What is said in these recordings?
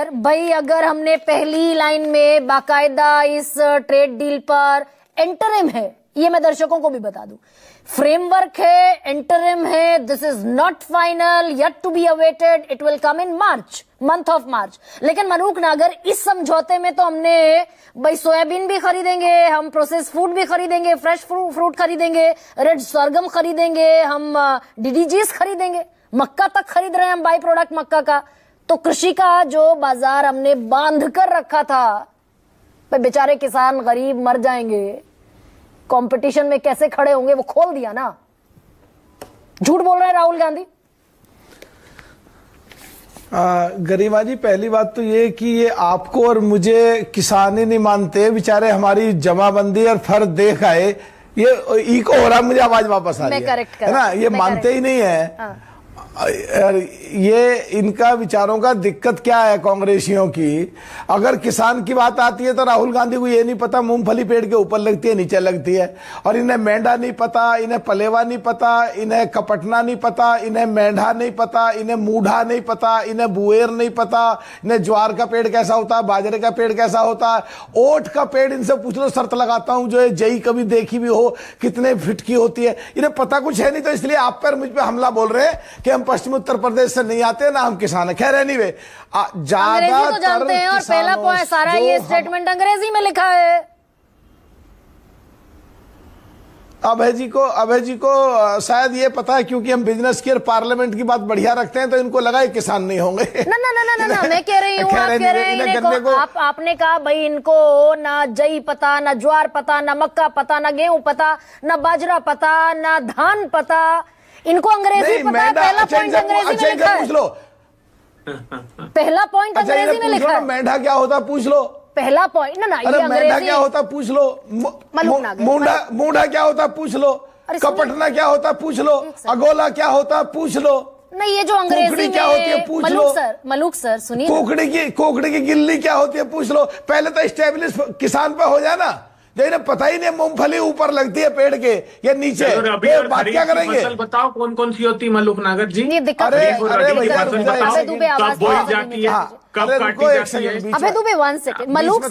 अगर हमने पहली लाइन में बाकायदा इस ट्रेड डील पर एंटरिम है, ये मैं दर्शकों को भी बता दूं, फ्रेमवर्क है, एंटरिम है, this is not final, yet to be awaited, it will come in March, month of March. लेकिन मलूक नागर, इस समझौते में तो हमने भाई सोयाबीन भी खरीदेंगे, हम प्रोसेस फूड भी खरीदेंगे, फ्रेश फ्रूट खरीदेंगे, रेड सरगम खरीदेंगे, हम डीडीजीस खरीदेंगे, मक्का तक खरीद रहे हैं हम, बाई प्रोडक्ट मक्का का। तो कृषि का जो बाजार हमने बांध कर रखा था, बेचारे किसान गरीब मर जाएंगे, कंपटीशन में कैसे खड़े होंगे, वो खोल दिया ना। झूठ बोल रहे हैं राहुल गांधी। गरिमा जी, पहली बात तो ये कि ये आपको और मुझे किसान ही नहीं मानते, बेचारे हमारी जमाबंदी और फर्ज देख आए। ये इको हो रहा, मुझे आवाज वापस आ रही है ना, ये मानते ही नहीं है। हाँ। ये इनका विचारों का दिक्कत क्या है कांग्रेसियों की। अगर किसान की बात आती है तो राहुल गांधी को ये नहीं पता मूंगफली पेड़ के ऊपर लगती है नीचे लगती है, और इन्हें मेंढा नहीं पता, इन्हें पलेवा नहीं पता, इन्हें कपटना नहीं पता, इन्हें मेंढा नहीं पता, इन्हें मूढ़ा नहीं पता, इन्हें बुएर नहीं पता, इन्हें ज्वार का पेड़ कैसा होता है, बाजरे का पेड़ कैसा होता है, ओट का पेड़ इनसे पूछ लो, शर्त लगाता हूं जो है जई कभी देखी भी हो कितने फिट की होती है, इन्हें पता कुछ है नहीं। तो इसलिए आप पर मुझ पर हमला बोल रहे हैं कि हम पश्चिमी उत्तर प्रदेश से नहीं आते ना हम किसान है। खैर एनीवे, ज्यादा तो जानते हैं, और पहला पॉइंट सारा ये स्टेटमेंट अंग्रेजी में लिखा है। अभय जी को शायद ये पता है, क्योंकि हम बिजनेस की और पार्लियामेंट की बात बढ़िया रखते हैं, तो इनको लगा ही किसान नहीं होंगे। ना मैं कह रही हूँ, आप कह रहे हैं आपने कहा भाई इनको ना जई पता, ना ज्वार पता, ना मक्का पता, ना गेहूं पता, ना बाजरा पता, ना धान पता, इनको अंग्रेजी पता है। पहला पॉइंट अंग्रेजी में लिखा है, पूछ लो। पहला पॉइंट अंग्रेजी में लिखा है। मेंढा क्या होता पूछ लो। पहला पॉइंट ना ये अंग्रेजी। मेंढा क्या होता पूछ लो, मूढ़ा क्या होता पूछ लो, कपटना क्या होता पूछ लो, अगोला क्या होता पूछ लो। नहीं, ये जो अंग्रेजी क्या होती है पूछ लो। मलूक सर सुनिए, कोकड़ी की गिल्ली क्या होती है पूछ लो। पहले तो स्टेब्लिश किसान पे हो जाए ना, जो इन्हें पता ही नहीं मूंगफली ऊपर लगती है पेड़ के या नीचे, बात क्या करेंगे। फसल बताओ कौन कौन सी होती है मलूक नागर जी। अरे भैया कब बोई जाती है, कब काटी जाती है। अबे दुबे 1 सेकंड, मलूक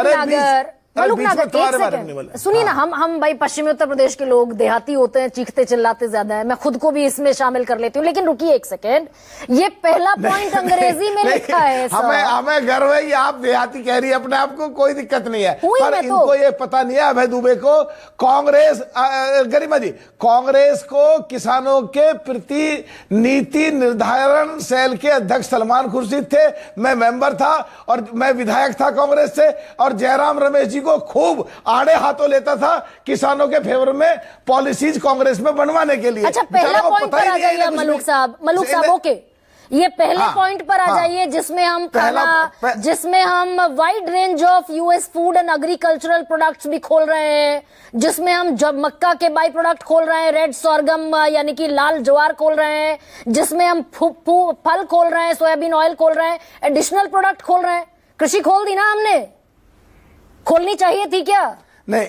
नागर एक सेकंड सुनिए ना। हम भाई पश्चिमी उत्तर प्रदेश के लोग देहाती होते हैं, चीखते चिल्लाते ज्यादा है, मैं खुद को भी इसमें शामिल कर लेती हूँ। लेकिन रुकिए एक सेकंड, ये पहला पॉइंट अंग्रेजी में लिखा है। हमें गर्व है, आप देहाती कह रही है अपने आप को, कोई दिक्कत नहीं है, पर इनको ये पता नहीं है अभय दुबे को। कांग्रेस, गरिमा जी, कांग्रेस को किसानों के प्रति नीति निर्धारण सेल के अध्यक्ष सलमान खुर्शीद थे, मैं मेंबर था और मैं विधायक था कांग्रेस से, और जयराम रमेश जी को खूब आड़े हाथों लेता था किसानों के फेवर में पॉलिसीज कांग्रेस में बनवाने के लिए। अच्छा, पहला पॉइंट पर आ जाइए मलूक साहब ओके, ये पहले पॉइंट पर आ जाइए जिसमें हम wide range of US food and agricultural products भी खोल रहे हैं, जिसमें हम जब मक्का के बाई प्रोडक्ट खोल रहे हैं, रेड सोरगम यानी कि लाल ज्वार खोल रहे हैं, जिसमें हम फल खोल रहे हैं, सोयाबीन ऑयल खोल रहे हैं, एडिशनल प्रोडक्ट खोल रहे हैं। कृषि खोल दी ना हमने, खोलनी चाहिए थी क्या? नहीं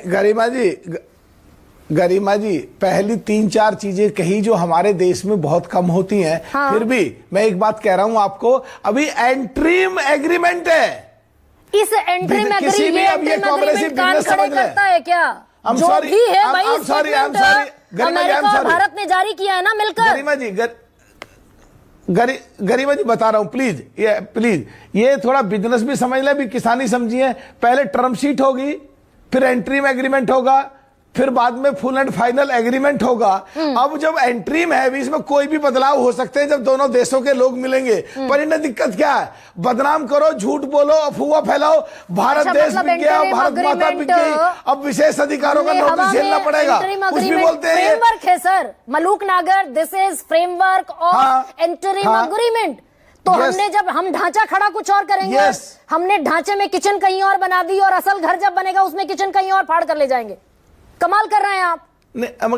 गरिमा जी, पहली 3-4 चीजें कही जो हमारे देश में बहुत कम होती हैं। हाँ। फिर भी मैं एक बात कह रहा हूं आपको, अभी एंट्रीम एग्रीमेंट है। इस एंट्रीम एग्रीमेंट कान खड़े करता है क्या? जो भी है भाई, अमेरिका और भारत ने जारी किया है ना मिलकर। गरिमा जी बता रहा हूं, प्लीज ये थोड़ा बिजनेस भी समझ ले, भी किसानी समझिए। पहले टर्म शीट होगी, फिर एंट्रीम एग्रीमेंट होगा, फिर बाद में फुल एंड फाइनल एग्रीमेंट होगा। अब जब एंट्रीम है, इसमें कोई भी बदलाव हो सकते हैं जब दोनों देशों के लोग मिलेंगे। पर इन्हें दिक्कत क्या है, बदनाम करो, झूठ बोलो, अफवाह फैलाओ, भारत देश बिक गया, भारत माता बिक गई, अब विशेष अधिकारों का नोटिस झेलना पड़ेगा, कुछ भी बोलते हैं। फ्रेमवर्क है सर मलूक नागर, this is framework of interim agreement. तो हमने जब हम ढांचा खड़ा कुछ और करेंगे, हमने ढांचे में किचन कहीं और बना दी, और असल घर जब बनेगा उसमें किचन कहीं और फाड़ कर ले जाएंगे। कमाल कर रहे हैं आप।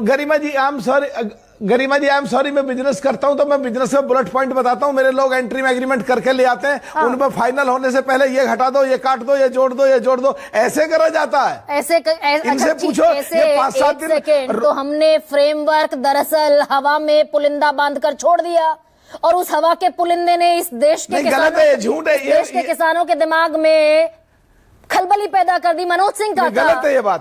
गरिमा जी आई एम सॉरी, मैं बिजनेस करता हूं तो मैं बिजनेस में बुलेट पॉइंट बताता हूं। मेरे लोग एंट्री एग्रीमेंट करके ले आते हैं, उनमें फाइनल होने से पहले ये घटा दो, ये काट दो, ये जोड़ दो, ये जोड़ दो, ऐसे करा जाता है। इनसे पूछो, ये 5-7 दिन। तो हमने फ्रेमवर्क दरअसल हवा में पुलिंदा बांधकर छोड़ दिया। और उस हवा के पुलिंदे ने इस देश के गलत है, झूठ है, देश के किसानों के दिमाग में खलबली पैदा कर दी। मनोज सिंह का गलत है ये बात।